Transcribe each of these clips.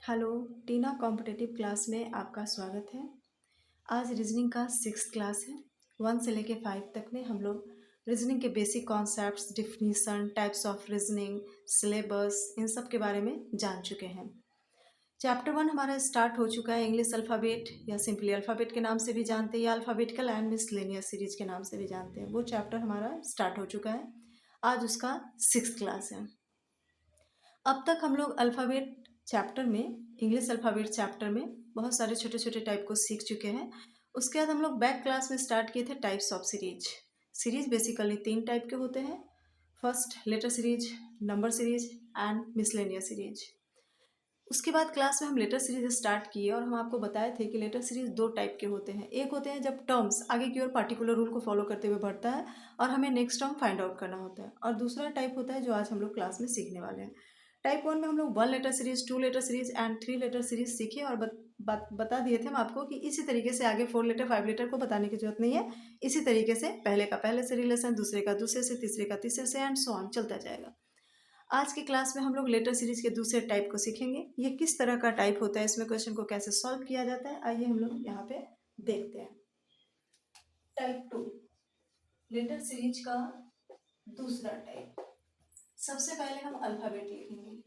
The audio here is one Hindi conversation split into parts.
हेलो, टीना कॉम्पिटिटिव क्लास में आपका स्वागत है। आज रीजनिंग का 6th क्लास है। 1 से लेके 5 तक में हम लोग रीजनिंग के basic concepts, definition, types of reasoning, syllabus, इन सब के बारे में जान चुके हैं। चैप्टर 1 हमारा स्टार्ट हो चुका है। इंग्लिश अल्फ़ाबेट या सिंपली अल्फ़ाबेट के नाम से भी जानते हैं या अल्फ़ाबेटिकल एंड मिसलेनियस सीरीज के नाम से भी जानते हैं। वो चैप्टर हमारा स्टार्ट हो चुका है। आज उसका 6th क्लास है। अब तक हम लोग अल्फ़ाबेट चैप्टर में, इंग्लिश अल्फ़ाबेट चैप्टर में बहुत सारे छोटे छोटे टाइप को सीख चुके हैं। उसके बाद हम लोग बैक क्लास में स्टार्ट किए थे types of series. Series basically 3 type के होते हैं। First letter series, number series and miscellaneous series. उसके बाद क्लास में हम लेटर सीरीज स्टार्ट किए और हम आपको बताए थे कि लेटर सीरीज 2 टाइप के होते हैं। एक होते हैं जब टर्म्स आगे की ओर पार्टिकुलर रूल को फॉलो करते हुए बढ़ता है और हमें नेक्स्ट टर्म फाइंड आउट करना होता है, और दूसरा टाइप होता है जो आज हम लोग क्लास में सीखने वाले हैं। टाइप 1 में हम लोग 1 letter series, 2 letter series and 3 letter series सीखे और बता दिए थे हम आपको कि इसी तरीके से आगे 4 लेटर 5 लेटर को बताने की जरूरत नहीं है। इसी तरीके से पहले का पहले से रिलेशन, दूसरे का दूसरे से, तीसरे का तीसरे से एंड सो ऑन चलता जाएगा। आज की क्लास में हम लोग लेटर सीरीज के दूसरे टाइप को सीखेंगे। ये किस तरह का टाइप होता है, इसमें क्वेश्चन को कैसे सॉल्व किया जाता है, आइए हम लोग यहाँ पे देखते हैं। टाइप 2 लेटर सीरीज का दूसरा टाइप। सबसे पहले हम अल्फाबेट लिखेंगे।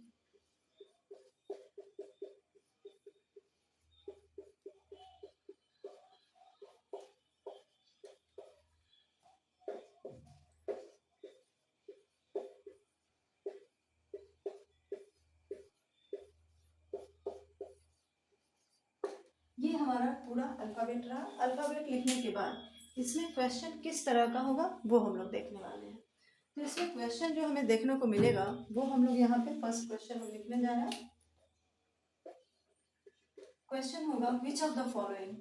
ये हमारा पूरा अल्फाबेट रहा। अल्फाबेट लिखने के बाद इसमें क्वेश्चन किस तरह का होगा वो हम लोग देखने वाले हैं। तो इसमें क्वेश्चन जो हमें देखने को मिलेगा वो हम लोग यहाँ पे फर्स्ट क्वेश्चन हम लिखने जा रहे हैं। क्वेश्चन होगा विच ऑफ द फॉलोइंग।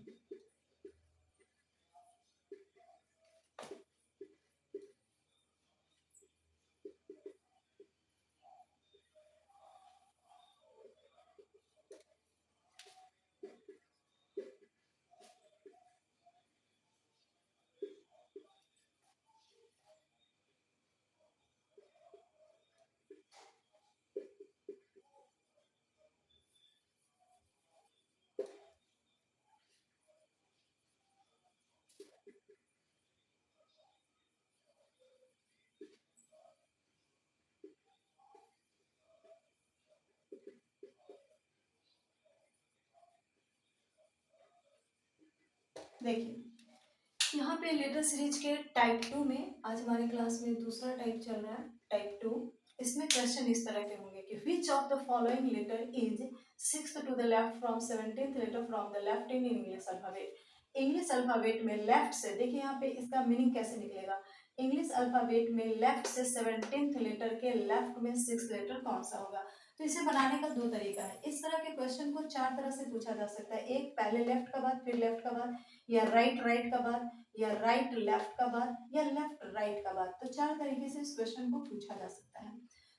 देखिए यहाँ पे लेटर सीरीज के टाइप 2 में आज हमारे क्लास में दूसरा टाइप चल रहा है, टाइप 2। इसमें क्वेश्चन इस तरह के होंगे कि which of the following letter is 6th to the left from 17th letter from the left in English alphabet. English alphabet में लेफ्ट से, देखिए यहाँ पे इसका मीनिंग कैसे निकलेगा। इंग्लिश अल्फाबेट में लेफ्ट से 17th लेटर के लेफ्ट में 6th लेटर कौन सा होगा। तो इसे बनाने का 2 तरीका है। इस तरह के क्वेश्चन को 4 तरह से पूछा जा सकता है। एक, पहले लेफ्ट का बाद फिर लेफ्ट का बाद, या राइट राइट का बाद, या राइट लेफ्ट का बाद, या लेफ्ट राइट का बाद। तो 4 तरीके से इस क्वेश्चन को पूछा जा सकता है।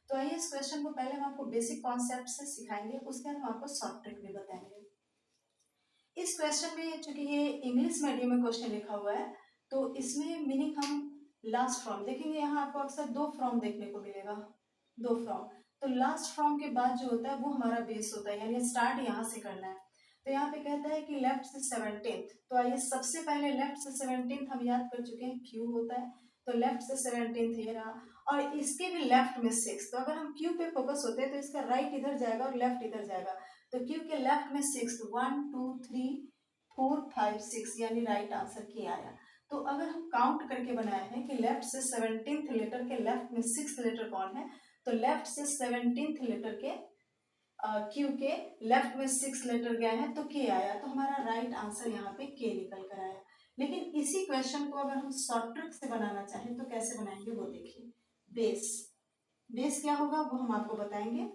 तो आइए इस क्वेश्चन को पहले हम आपको बेसिक कॉन्सेप्ट से सिखाएंगे, उसके बाद हम आपको शॉर्ट ट्रिक भी बताएंगे। इस क्वेश्चन में चूंकि ये इंग्लिश मीडियम में क्वेश्चन लिखा हुआ है तो इसमें मीनिंग हम लास्ट फ्रॉम देखेंगे। यहाँ आपको अक्सर 2 फ्रॉम देखने को मिलेगा, 2 फ्रॉम। तो लास्ट फ्रॉम के बाद जो होता है वो हमारा बेस होता है, यानी स्टार्ट यहाँ से करना है। तो यहाँ पे कहता है कि लेफ्ट से 17th। तो आइए सबसे पहले लेफ्ट से 17th हम याद कर चुके हैं, क्यू होता है। तो लेफ्ट से 17th ये रहा, और इसके भी लेफ्ट में 6। तो अगर हम क्यू पे फोकस होते हैं तो इसका राइट इधर जाएगा और लेफ्ट इधर जाएगा। तो क्यू के लेफ्ट में 6, 1 2 3 4 5 6, यानी राइट आंसर की आया। तो अगर हम काउंट करके बनाए हैं कि लेफ्ट से 17th लेटर के लेफ्ट में 6th लेटर कौन है, तो लेफ्ट से 17th लेटर के क्यू के लेफ्ट में 6 लेटर गए हैं तो के आया। तो हमारा राइट आंसर यहाँ पे के निकल कर आया। लेकिन इसी क्वेश्चन को अगर हम शॉर्ट ट्रिक से बनाना चाहें तो कैसे बनाएंगे वो देखिए। बेस, बेस क्या होगा वो हम आपको बताएंगे।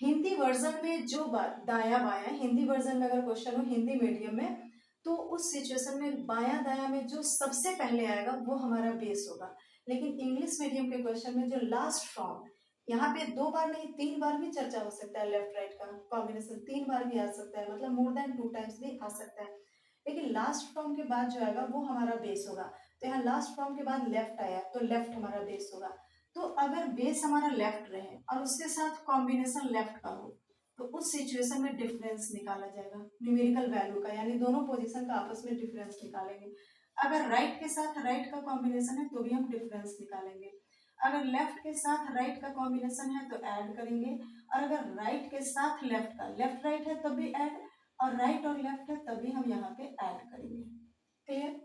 हिंदी वर्जन में जो बात दाया बाया, हिंदी वर्जन में अगर क्वेश्चन हो हिंदी मीडियम में, तो उस सिचुएशन में बाया दाया में जो सबसे पहले आएगा वो हमारा बेस होगा। लेकिन इंग्लिश मीडियम के क्वेश्चन में जो लास्ट फॉर्म, यहाँ पे 2 बार नहीं 3 बार भी चर्चा हो सकता है। लेफ्ट राइट का कॉम्बिनेशन 3 बार भी आ सकता है, मतलब मोर देन 2 टाइम्स भी आ सकता है। लेकिन लास्ट फॉर्म के बाद जो आएगा वो हमारा बेस होगा। तो यहाँ लास्ट फॉर्म के बाद लेफ्ट आया तो लेफ्ट हमारा बेस होगा। तो अगर बेस हमारा लेफ्ट रहे और उसके साथ कॉम्बिनेशन लेफ्ट का हो तो उस सिचुएशन में डिफरेंस निकाला जाएगा न्यूमेरिकल वैल्यू का, यानी दोनों पोजीशन का आपस में डिफरेंस निकालेंगे। अगर राइट के साथ राइट का कॉम्बिनेशन है तो भी हम डिफरेंस निकालेंगे, अगर लेफ्ट के साथ राइट का कॉम्बिनेशन है तो ऐड करेंगे, और अगर राइट के साथ लेफ्ट का, लेफ्ट राइट है तब भी ऐड, और राइट और लेफ्ट है तब भी हम यहाँ पे ऐड करेंगे। क्लियर?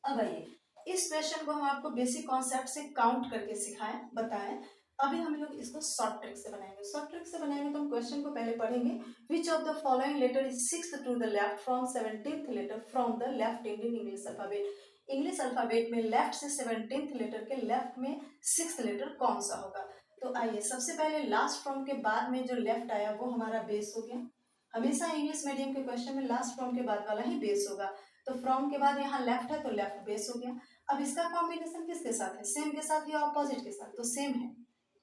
अब आइए इस क्वेश्चन को हम आपको बेसिक कॉन्सेप्ट से काउंट करके सिखाएं, बताएं। अभी हम लोग इसको शॉर्ट ट्रिक से बनाएंगे। शॉर्ट ट्रिक से बनाएंगे तो हम क्वेश्चन को पहले पढ़ेंगे। Which of the following letter is sixth to the left from 17th letter from the left Indian English alphabet. English alphabet में लेफ्ट से 17th लेटर के लेफ्ट में 6th लेटर कौन सा होगा। तो आइए सबसे पहले लास्ट फ्रॉम के बाद में जो लेफ्ट आया वो हमारा बेस हो गया। हमेशा इंग्लिश मीडियम के क्वेश्चन में लास्ट फ्रॉम के बाद वाला ही बेस होगा, तो फ्रॉम के बाद यहाँ लेफ्ट है तो लेफ्ट बेस हो गया। अब इसका कॉम्बिनेशन किसके साथ है, सेम के साथ या ऑपोजिट के साथ, तो सेम है,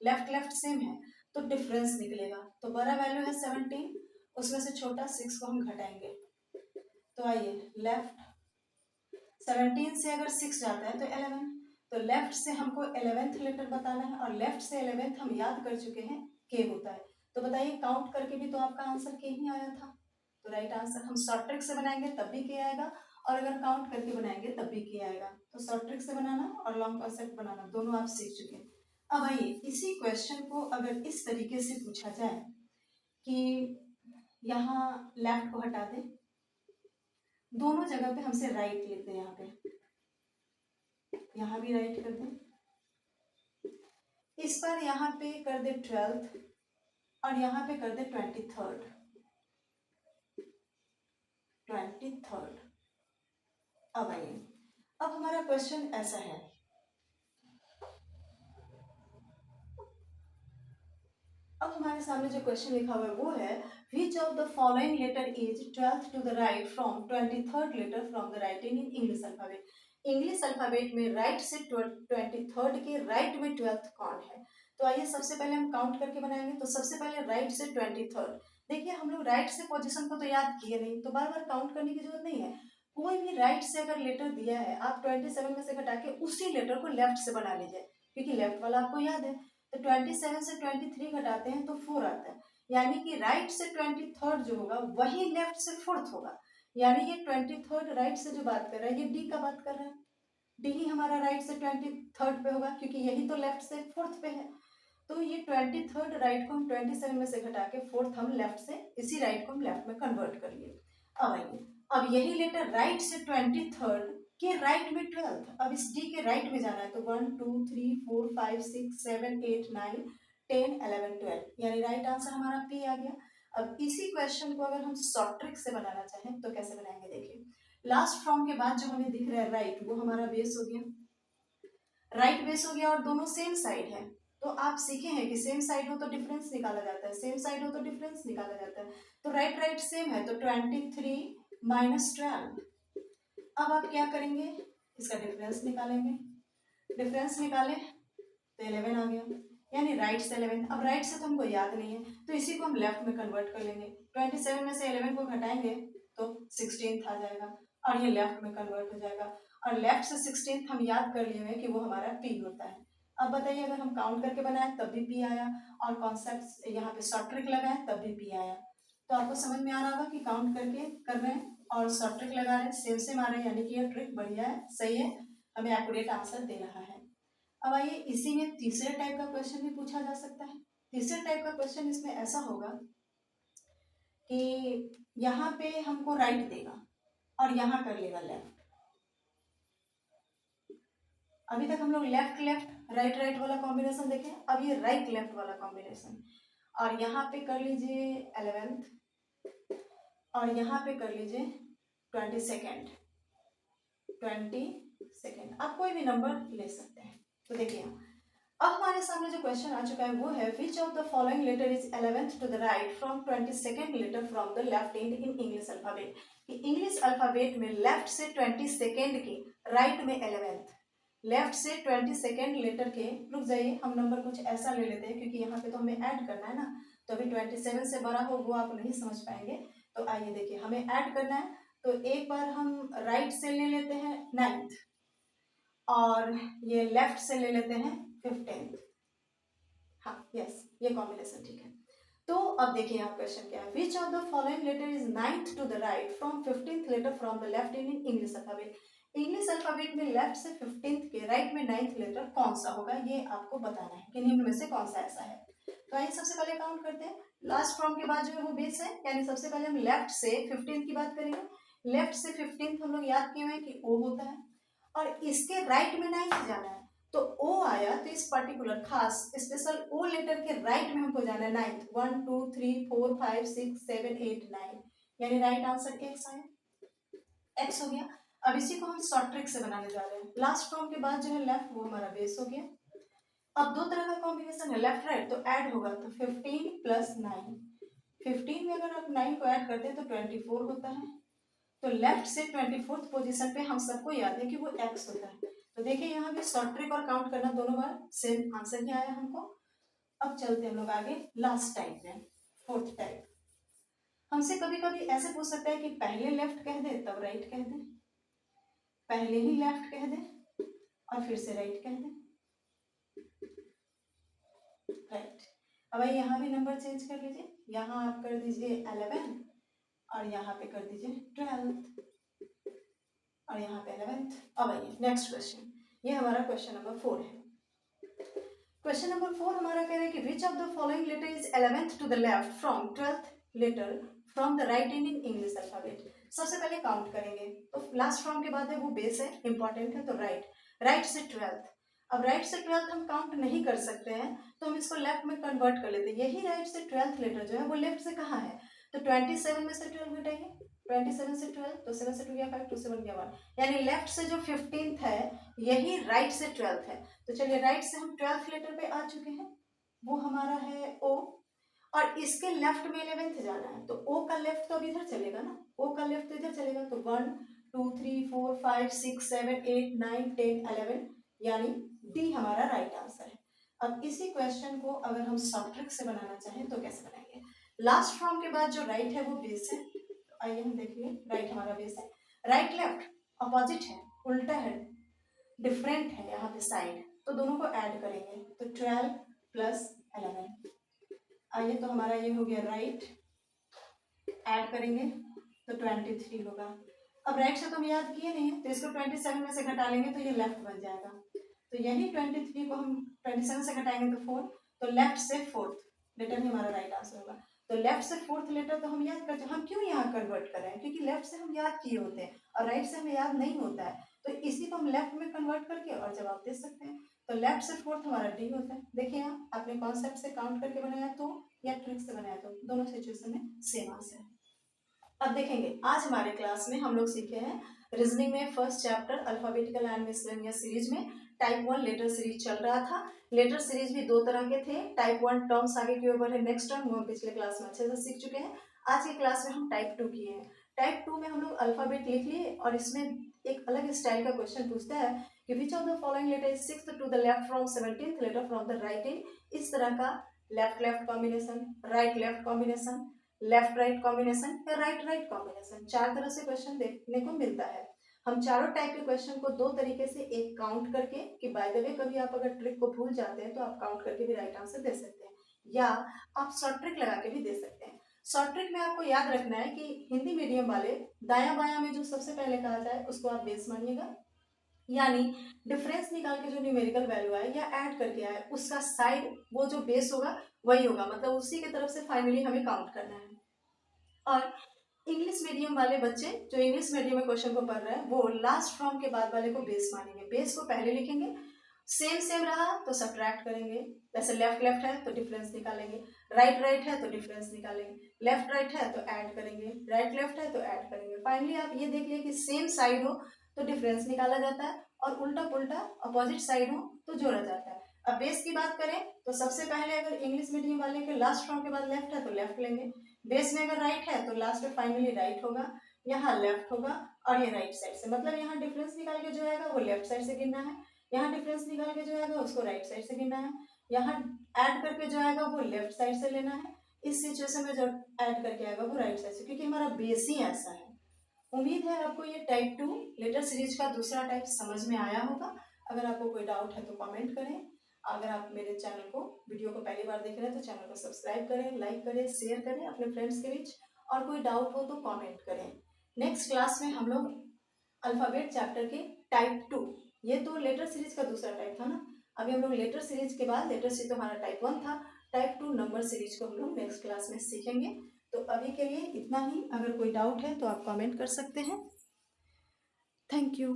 लेफ्ट लेफ्ट सेम है, तो डिफरेंस निकलेगा। तो बड़ा वैल्यू है 17, उसमें से छोटा 6 को हम घटाएंगे। तो आइए लेफ्ट 17 से अगर 6 जाता है तो 11, तो लेफ्ट से हमको 11th लेटर बताना है, और लेफ्ट से 11th हम याद कर चुके हैं के होता है। तो बताइए काउंट करके भी तो आपका आंसर के ही आया था, तो राइट आंसर। हम शॉर्ट ट्रिक से बनाएंगे तब भी के आएगा, और अगर काउंट करके बनाएंगे तब भी के आएगा। तो शॉर्ट ट्रिक से बनाना और लॉन्ग कॉन्सेप्ट बनाना दोनों आप सीख चुके हैं। अब आइए इसी क्वेश्चन को अगर इस तरीके से पूछा जाए कि यहाँ लेफ्ट को हटा दें, दोनों जगह पे हमसे राइट लेते हैं, यहाँ भी राइट कर दें, इस पर यहाँ पे कर दे 12th और यहाँ पे कर दे 23rd। अब आइए अब हमारा क्वेश्चन ऐसा है, अब हमारे सामने जो क्वेश्चन लिखा हुआ है वो है which of the following letter is 12th to the right from 23rd letter from the right in English alphabet. English alphabet में राइट से 23rd के राइट में 12th कौन है। तो आइए सबसे पहले हम काउंट करके बनाएंगे। तो सबसे पहले राइट से 23rd, देखिए हम लोग राइट से पोजीशन को तो याद किए नहीं, तो बार बार काउंट करने की जरूरत नहीं है। कोई भी राइट से अगर लेटर दिया है आप 27 में से घटा के उसी लेटर को लेफ्ट से बना लीजिए, क्योंकि लेफ्ट वाला आपको याद है। तो 27 से 23 घटाते हैं तो 4 आता है, यानी कि राइट से 23rd जो होगा वही लेफ्ट से 4th होगा। यानी ये 23rd राइट से जो बात कर रहा है ये डी का बात कर रहा है, डी ही हमारा राइट से 23rd पे होगा, क्योंकि यही तो लेफ्ट से 4th पे है। तो ये 23rd राइट को हम 27 में से घटा के 4th हम लेफ्ट से, इसी राइट को हम लेफ्ट में कन्वर्ट कर लिए। अब आइए अब यही लेटर राइट से 23rd के राइट में 12th, अब इस डी के राइट में जाना है तो 1 2 3 4 5 6 7 8 9 10 11 12, यानी राइट आंसर हमारा पी आ गया। अब इसी क्वेश्चन को अगर हम शॉर्ट ट्रिक से बनाना चाहें तो कैसे बनाएंगे, देखिए लास्ट फ्रॉम के बाद जो हमें दिख रहा है राइट, वो हमारा बेस हो गया, राइट बेस हो गया और दोनों सेम साइड है। तो आप सीखे हैं कि सेम साइड हो तो डिफरेंस निकाला जाता है, सेम साइड हो तो डिफरेंस निकाला जाता है। तो राइट राइट सेम है तो 23 माइनस 12। अब आप क्या करेंगे, इसका डिफरेंस निकालेंगे, डिफरेंस निकाले तो 11 आ गया, यानी राइट से 11। अब राइट से तो हमको याद नहीं है तो इसी को हम लेफ्ट में कन्वर्ट कर लेंगे। 27 में से 11 को घटाएंगे तो 16th आ जाएगा और ये लेफ्ट में कन्वर्ट हो जाएगा, और लेफ्ट से 16th हम याद कर लिए हैं कि वो हमारा पी होता है। अब बताइए अगर हम काउंट करके बनाए तब भी पी आया, और कॉन्सेप्ट यहाँ पे शॉर्ट ट्रिक लगाए तब भी पी आया। तो आपको समझ में आ रहा होगा कि काउंट करके कर रहे हैं और शॉर्ट ट्रिक लगा रहे हैं, सेम सेम आ रहे हैं, यानी कि ये ट्रिक बढ़िया है, सही है, हमें एक्यूरेट आंसर दे रहा है। अब आइए इसी में तीसरे टाइप का क्वेश्चन भी पूछा जा सकता है। तीसरे टाइप का क्वेश्चन इसमें ऐसा होगा कि यहाँ पे हमको राइट देगा और यहाँ कर लेगा लेफ्ट। अभी तक हम लोग लेफ्ट लेफ्ट राइट राइट वाला कॉम्बिनेशन देखे, अब ये राइट लेफ्ट वाला कॉम्बिनेशन, और यहाँ पे कर लीजिए 11th और यहाँ पे कर लीजिए 22nd। आप कोई भी नंबर ले सकते हैं। तो देखिए अब हमारे सामने जो क्वेश्चन आ चुका है वो है which of the following letter is 11th to the right from 22nd letter from the left and in English alphabet. English alphabet में लेफ्ट से 22nd के राइट में 11th, लेफ्ट से 22nd लेटर के, रुक जाइए हम नंबर कुछ ऐसा ले लेते हैं क्योंकि यहाँ पे तो हमें ऐड करना है ना, तो अभी 27 से बड़ा हो वो आप नहीं समझ पाएंगे। तो आइए देखिए हमें ऐड करना है, तो एक बार हम राइट से ले लेते हैं 9th और ये लेफ्ट से ले लेते हैं 15th। हाँ यस, ये कॉम्बिनेशन ठीक है। तो अब देखिए यहाँ क्वेश्चन क्या है, which of the following letter is 9th to the right from 15th letter from the left in English alphabet. English alphabet में लेफ्ट से 15th के राइट में 9th लेटर कौन सा होगा, ये आपको बताना है कि निम्न में से कौन सा ऐसा है। तो आइए सबसे पहले काउंट करते हैं। लास्ट फ्रॉम के बाद जो है वो बेस है, यानी सबसे पहले हम लेफ्ट से 15th की बात करेंगे। लेफ्ट से 15th हम लोग याद किए हुए हैं कि ओ होता है, और इसके राइट में 9th जाना है, तो ओ आया तो इस पर्टिकुलर खास स्पेशल ओ लेटर के राइट में हमको जाना है 9th। 1 2 3 4 5 6 7 8 9, यानी राइट आंसर एक्स आया, एक्स हो गया। अब इसी को हम शॉर्ट ट्रिक से बनाने जा रहे हैं। लास्ट फॉर्म के बाद जो है लेफ्ट, वो हमारा बेस हो गया। अब दो तरह का कॉम्बिनेशन है लेफ्ट राइट, तो ऐड होगा तो 15 प्लस 9। 15 में अगर आप 9 को ऐड करते हैं तो 24 होता है। तो लेफ्ट से 24th पोजीशन पे हम सबको याद है कि वो एक्स होता है। तो देखिए यहाँ भी शॉर्ट ट्रिक और काउंट करना दोनों बार सेम आंसर ही आया हमको। अब चलते हैं हम लोग आगे लास्ट टाइप में, फोर्थ टाइप। हमसे कभी कभी ऐसे पूछ सकता है कि पहले लेफ्ट कह दे तब राइट कह दे, पहले ही लेफ्ट कह दे और फिर से राइट कह दे, राइट। अब आइए यहाँ भी नंबर चेंज कर लीजिए, यहाँ आप कर दीजिए 11 और यहाँ पे कर दीजिए 12 और यहाँ पे 11th। अब आइए नेक्स्ट क्वेश्चन, ये हमारा क्वेश्चन नंबर 4 है। क्वेश्चन नंबर 4 हमारा कह रहा है कि which of the following letter is 11th to the left from 12th letter from the right and in English alphabet. सबसे पहले काउंट करेंगे, तो लास्ट फ्रॉम के बाद है वो बेस है, इंपॉर्टेंट है, तो राइट, राइट से 12th। अब राइट से 12th हम काउंट नहीं कर सकते हैं, तो हम इसको लेफ्ट में कन्वर्ट कर लेते हैं। यही राइट से 12th लेटर जो है वो लेफ्ट से कहाँ है, तो 27 में से 12 घटाइए, 27 से 12, तो 7 से 2 गया 5, 2 से 1 गया 1, यानी लेफ्ट से जो 15th है यही राइट से 12th है। तो चलिए राइट से हम 12th लेटर पे आ चुके हैं, वो हमारा है ओ, और इसके लेफ्ट में 11th जाना है, तो ओ का लेफ्ट तो अब इधर चलेगा ना, ओ का लेफ्ट तो इधर चलेगा, तो 1 2 3 4 5 6 7 8 9 10 11, यानी डी हमारा राइट आंसर है। अब इसी क्वेश्चन को अगर हम शॉर्ट ट्रिक से बनाना चाहें तो कैसे बनाएंगे। लास्ट फॉर्म के बाद जो राइट है वो बेस है, तो आइए हम देखिए, राइट हमारा बेस है, राइट लेफ्ट अपोजिट है, उल्टा है, डिफरेंट है यहाँ पे साइड, तो दोनों को ऐड करेंगे, तो 12 प्लस 11। आइए तो हमारा ये हो गया राइट, ऐड करेंगे तो 23 होगा। अब राइट से तो हम याद किए नहीं है, तो इसको 27 में से घटा लेंगे तो ये लेफ्ट बन जाएगा, तो यही 23 को हम 27 से घटाएंगे तो 4, तो लेफ्ट से 4th लेटर ही हमारा राइट आंसर होगा। तो लेफ्ट से 4th लेटर तो हम याद करते हैं, हम क्यों यहाँ कन्वर्ट कर रहे हैं, क्योंकि लेफ्ट से हम याद किए होते हैं और राइट से हमें याद नहीं होता है, तो इसी को हम लेफ्ट में कन्वर्ट करके और जवाब दे सकते हैं। तो लेफ्ट से 4th हमारा डी होता है। देखिए यहाँ आपने कॉन्सेप्ट से काउंट करके बनाया तो या ट्रिक से बनाया, तो दोनों सिचुएशन में सेम आंसर है। अब देखेंगे आज हमारे क्लास में हम लोग सीखे हैं रीजनिंग में first chapter alphabetical and miscellaneous series में टाइप 1 लेटर सीरीज चल रहा था। लेटर सीरीज भी दो तरह के थे, टाइप 1 टर्म्स आगे की ओर बढ़े, नेक्स्ट टर्म वो हम पिछले क्लास में अच्छे से सीख चुके हैं। आज की क्लास में हम टाइप 2 किए हैं। टाइप 2 में हम लोग अल्फाबेट लिख लिए और इसमें एक अलग स्टाइल का क्वेश्चन पूछता है कि which of the following letter is 6th to the left from 17th letter from the right in. इस तरह का left left combination, right left combination, left right combination या राइट राइट कॉम्बिनेशन, चार तरह से क्वेश्चन देखने को मिलता है। हम चारों टाइप के क्वेश्चन को दो तरीके से, एक काउंट करके कि बाय द वे कभी आप अगर ट्रिक को भूल जाते हैं तो आप काउंट करके भी राइट आंसर दे सकते हैं, या आप शॉर्ट ट्रिक लगा के भी दे सकते हैं। शॉर्ट ट्रिक में आपको याद रखना है कि हिंदी मीडियम वाले दायां बायां में जो सबसे पहले कहा जाए उसको आप बेस मानिएगा, यानी डिफरेंस निकाल के जो न्यूमेरिकल वैल्यू आए या ऐड करके आए उसका साइड वो जो बेस होगा वही होगा, मतलब उसी की तरफ से फाइनली हमें काउंट करना है। और इंग्लिश मीडियम वाले बच्चे जो इंग्लिश मीडियम में क्वेश्चन को पढ़ रहे हैं वो लास्ट फ्रॉम के बाद वाले को बेस मानेंगे, बेस को पहले लिखेंगे, सेम सेम रहा तो सब्ट्रैक्ट करेंगे, जैसे लेफ्ट लेफ्ट है तो डिफरेंस निकालेंगे, राइट राइट है तो डिफरेंस निकालेंगे, लेफ्ट राइट है तो ऐड करेंगे, राइट लेफ्ट है तो ऐड करेंगे। फाइनली आप ये देख लिए कि सेम साइड हो तो डिफरेंस निकाला जाता है और उल्टा पुल्टा अपोजिट साइड हो तो जोड़ा जाता है। अब बेस की बात करें तो सबसे पहले अगर इंग्लिश मीडियम वाले के लास्ट फ्रॉम के बाद लेफ्ट है तो लेफ्ट लेंगे, बेस में अगर राइट है तो लास्ट में फाइनली राइट होगा, यहाँ लेफ्ट होगा और ये राइट साइड से, मतलब यहाँ डिफरेंस निकाल के जो आएगा वो लेफ्ट साइड से गिनना है, यहाँ डिफरेंस निकाल के जो आएगा उसको राइट साइड से गिनना है, यहाँ ऐड करके जो आएगा वो लेफ्ट साइड से लेना है, इस सिचुएशन में जो ऐड करके आएगा वो राइट साइड से, क्योंकि हमारा बेस ही ऐसा है। उम्मीद है आपको ये टाइप 2 लेटर सीरीज का दूसरा टाइप समझ में आया होगा। अगर आपको कोई डाउट है तो कमेंट करें। अगर आप मेरे चैनल को वीडियो को पहली बार देख रहे हैं तो चैनल को सब्सक्राइब करें, लाइक करें, शेयर करें अपने फ्रेंड्स के बीच, और कोई डाउट हो तो कमेंट करें। नेक्स्ट क्लास में हम लोग अल्फ़ाबेट चैप्टर के टाइप 2, ये तो लेटर सीरीज का दूसरा टाइप था ना, अभी हम लोग लेटर सीरीज के बाद, लेटर सीरीज तो हमारा टाइप 1 था, टाइप 2 नंबर सीरीज को हम लोग नेक्स्ट क्लास में सीखेंगे। तो अभी के लिए इतना ही, अगर कोई डाउट है तो आप कमेंट कर सकते हैं। Thank you.